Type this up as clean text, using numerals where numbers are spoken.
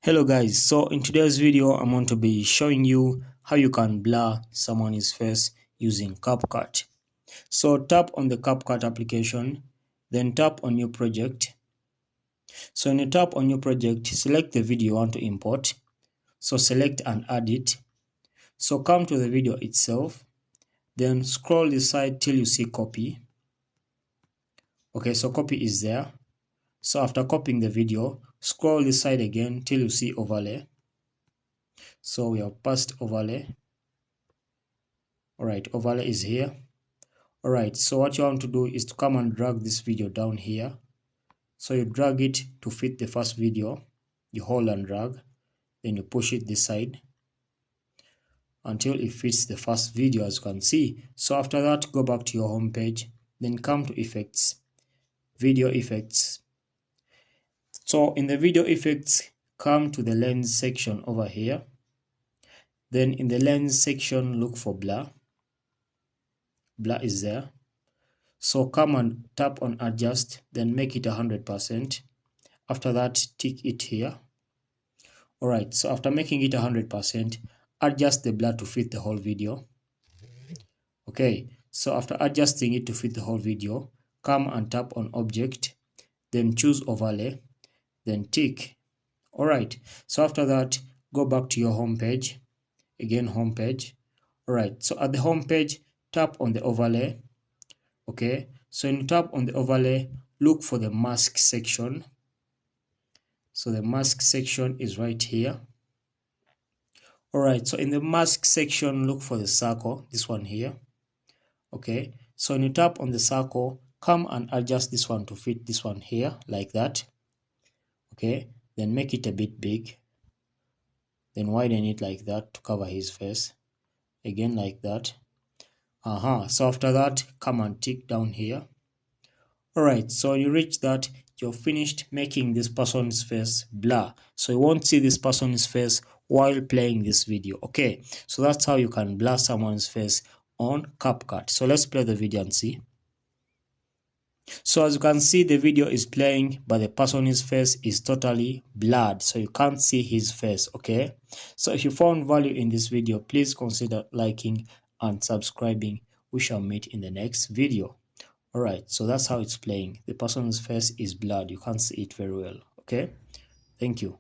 Hello guys, so in today's video I'm going to be showing you how you can blur someone's face using CapCut. So tap on the CapCut application, then tap on your project. So when you tap on your project, select the video you want to import. So select and add it. So come to the video itself, then scroll this side till you see copy. Okay, so copy is there. So after copying the video, scroll this side again till you see overlay. So we have passed overlay. Alright, overlay is here. Alright, so what you want to do is to come and drag this video down here. So you drag it to fit the first video. You hold and drag, then you push it this side until it fits the first video, as you can see. So after that, go back to your home page, then come to effects, video effects. So in the video effects, come to the lens section over here. Then in the lens section, look for blur. Blur is there. So come and tap on adjust, then make it 100%. After that, tick it here. Alright, so after making it 100%, adjust the blur to fit the whole video. Okay, so after adjusting it to fit the whole video, come and tap on object, then choose overlay, then tick. Alright, so after that, go back to your home page. Again, home page. Alright, so at the home page, tap on the overlay. Okay, so when you tap on the overlay, look for the mask section. So the mask section is right here. Alright, so in the mask section, look for the circle, this one here. Okay, so when you tap on the circle, come and adjust this one to fit this one here, like that. Okay, then make it a bit big. Then widen it like that to cover his face. Again, like that. So after that, come and tick down here. Alright, so when you reach that, you're finished making this person's face blur. So you won't see this person's face while playing this video. Okay, so that's how you can blur someone's face on CapCut. So let's play the video and see. So as you can see, the video is playing, but the person's face is totally blurred, so you can't see his face. Okay, so if you found value in this video, please consider liking and subscribing. We shall meet in the next video. Alright, so that's how it's playing. The person's face is blurred. You can't see it very well. Okay, thank you.